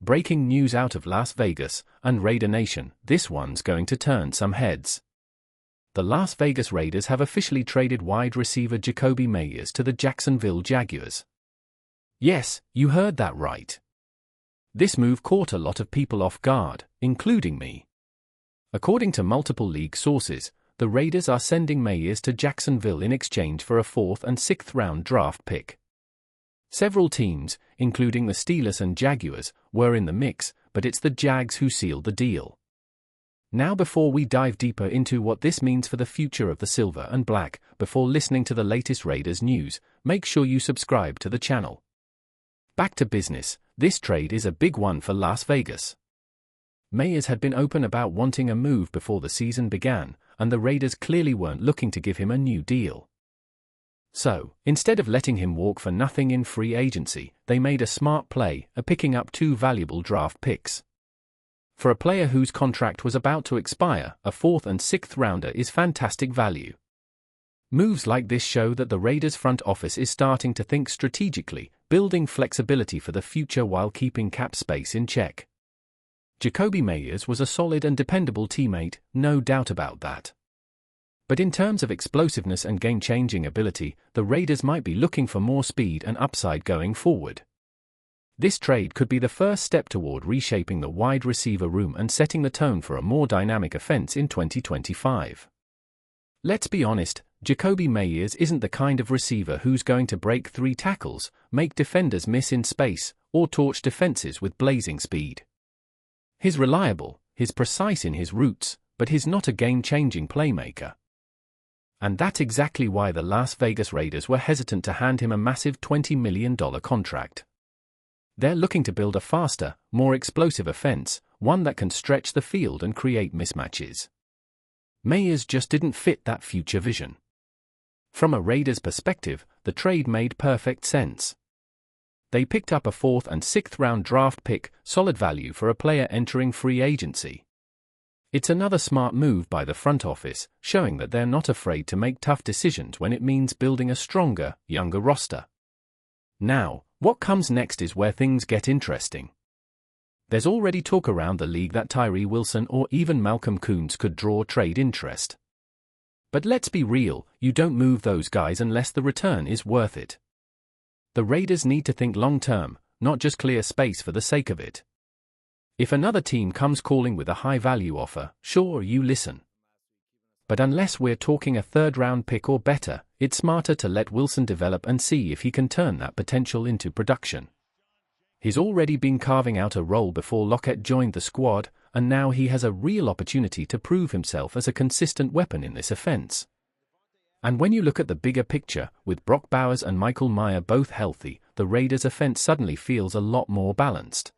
Breaking news out of Las Vegas and Raider Nation, this one's going to turn some heads. The Las Vegas Raiders have officially traded wide receiver Jakobi Meyers to the Jacksonville Jaguars. Yes, you heard that right. This move caught a lot of people off guard, including me. According to multiple league sources, the Raiders are sending Meyers to Jacksonville in exchange for a 4th and 6th round draft pick. Several teams, including the Steelers and Jaguars, were in the mix, but it's the Jags who sealed the deal. Now, before we dive deeper into what this means for the future of the silver and black, before listening to the latest Raiders news, make sure you subscribe to the channel. Back to business, this trade is a big one for Las Vegas. Meyers had been open about wanting a move before the season began, and the Raiders clearly weren't looking to give him a new deal. So, instead of letting him walk for nothing in free agency, they made a smart play, picking up 2 valuable draft picks. For a player whose contract was about to expire, a 4th and 6th rounder is fantastic value. Moves like this show that the Raiders front office is starting to think strategically, building flexibility for the future while keeping cap space in check. Jakobi Meyers was a solid and dependable teammate, no doubt about that. But in terms of explosiveness and game-changing ability, the Raiders might be looking for more speed and upside going forward. This trade could be the first step toward reshaping the wide receiver room and setting the tone for a more dynamic offense in 2025. Let's be honest, Jakobi Meyers isn't the kind of receiver who's going to break 3 tackles, make defenders miss in space, or torch defenses with blazing speed. He's reliable, he's precise in his routes, but he's not a game-changing playmaker. And that's exactly why the Las Vegas Raiders were hesitant to hand him a massive $20 million contract. They're looking to build a faster, more explosive offense, one that can stretch the field and create mismatches. Meyers just didn't fit that future vision. From a Raiders perspective, the trade made perfect sense. They picked up a 4th and 6th round draft pick, solid value for a player entering free agency. It's another smart move by the front office, showing that they're not afraid to make tough decisions when it means building a stronger, younger roster. Now, what comes next is where things get interesting. There's already talk around the league that Tyree Wilson or even Malcolm Koonce could draw trade interest. But let's be real, you don't move those guys unless the return is worth it. The Raiders need to think long-term, not just clear space for the sake of it. If another team comes calling with a high-value offer, sure, you listen. But unless we're talking a 3rd-round pick or better, it's smarter to let Wilson develop and see if he can turn that potential into production. He's already been carving out a role before Lockett joined the squad, and now he has a real opportunity to prove himself as a consistent weapon in this offense. And when you look at the bigger picture, with Brock Bowers and Michael Mayer both healthy, the Raiders' offense suddenly feels a lot more balanced.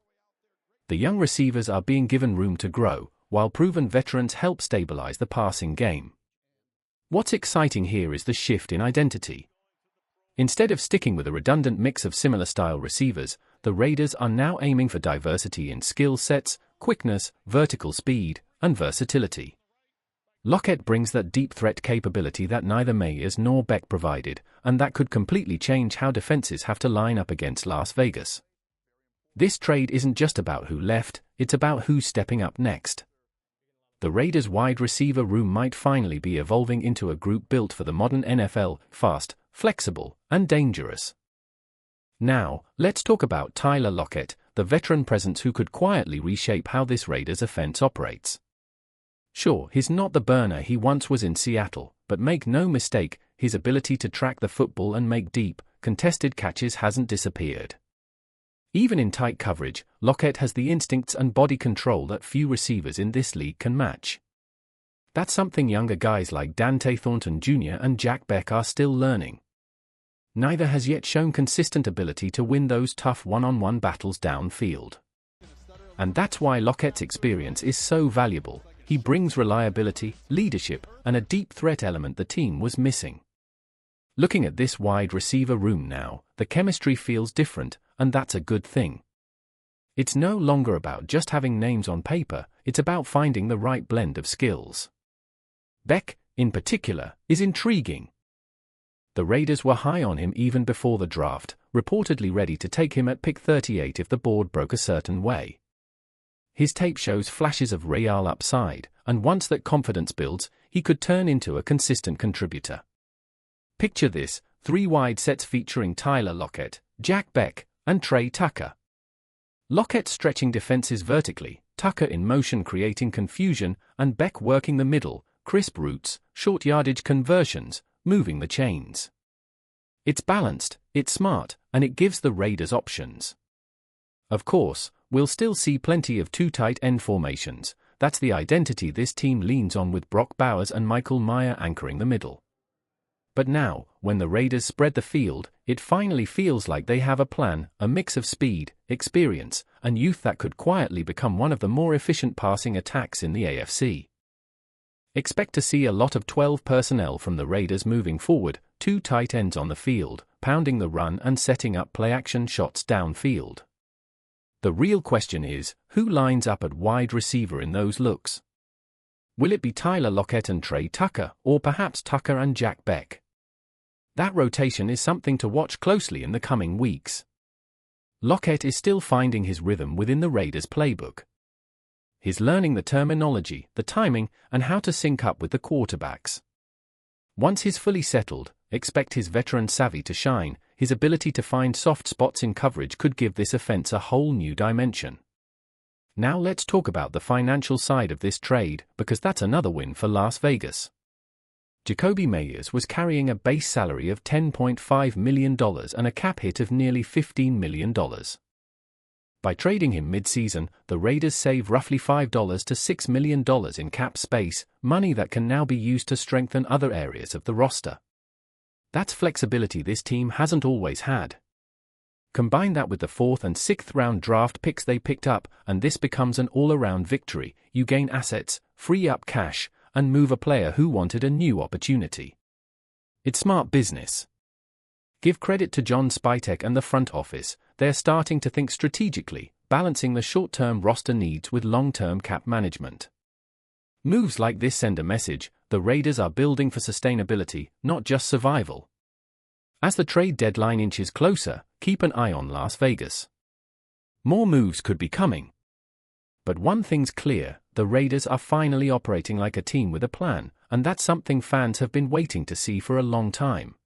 The young receivers are being given room to grow, while proven veterans help stabilize the passing game. What's exciting here is the shift in identity. Instead of sticking with a redundant mix of similar-style receivers, the Raiders are now aiming for diversity in skill sets, quickness, vertical speed, and versatility. Lockett brings that deep threat capability that neither Meyers nor Beck provided, and that could completely change how defenses have to line up against Las Vegas. This trade isn't just about who left, it's about who's stepping up next. The Raiders' wide receiver room might finally be evolving into a group built for the modern NFL, fast, flexible, and dangerous. Now, let's talk about Tyler Lockett, the veteran presence who could quietly reshape how this Raiders offense operates. Sure, he's not the burner he once was in Seattle, but make no mistake, his ability to track the football and make deep, contested catches hasn't disappeared. Even in tight coverage, Lockett has the instincts and body control that few receivers in this league can match. That's something younger guys like Dante Thornton Jr. and Jack Beck are still learning. Neither has yet shown consistent ability to win those tough one-on-one battles downfield. And that's why Lockett's experience is so valuable. He brings reliability, leadership, and a deep threat element the team was missing. Looking at this wide receiver room now, the chemistry feels different, and that's a good thing. It's no longer about just having names on paper, it's about finding the right blend of skills. Beck, in particular, is intriguing. The Raiders were high on him even before the draft, reportedly ready to take him at pick 38 if the board broke a certain way. His tape shows flashes of real upside, and once that confidence builds, he could turn into a consistent contributor. Picture this, 3 wide sets featuring Tyler Lockett, Jack Beck, and Trey Tucker. Lockett stretching defenses vertically, Tucker in motion creating confusion, and Beck working the middle, crisp routes, short yardage conversions, moving the chains. It's balanced, it's smart, and it gives the Raiders options. Of course, we'll still see plenty of 2 tight end formations. That's the identity this team leans on, with Brock Bowers and Michael Mayer anchoring the middle. But now, when the Raiders spread the field, it finally feels like they have a plan, a mix of speed, experience, and youth that could quietly become one of the more efficient passing attacks in the AFC. Expect to see a lot of 12 personnel from the Raiders moving forward, 2 tight ends on the field, pounding the run and setting up play-action shots downfield. The real question is, who lines up at wide receiver in those looks? Will it be Tyler Lockett and Trey Tucker, or perhaps Tucker and Jack Beck? That rotation is something to watch closely in the coming weeks. Lockett is still finding his rhythm within the Raiders' playbook. He's learning the terminology, the timing, and how to sync up with the quarterbacks. Once he's fully settled, expect his veteran savvy to shine. His ability to find soft spots in coverage could give this offense a whole new dimension. Now let's talk about the financial side of this trade, because that's another win for Las Vegas. Jakobi Meyers was carrying a base salary of $10.5 million and a cap hit of nearly $15 million. By trading him mid-season, the Raiders save roughly $5 to $6 million in cap space, money that can now be used to strengthen other areas of the roster. That's flexibility this team hasn't always had. Combine that with the 4th and 6th round draft picks they picked up, and this becomes an all-around victory. You gain assets, free up cash, and move a player who wanted a new opportunity. It's smart business. Give credit to John Spytek and the front office. They're starting to think strategically, balancing the short-term roster needs with long-term cap management. Moves like this send a message: the Raiders are building for sustainability, not just survival. As the trade deadline inches closer, keep an eye on Las Vegas. More moves could be coming. But one thing's clear, the Raiders are finally operating like a team with a plan, and that's something fans have been waiting to see for a long time.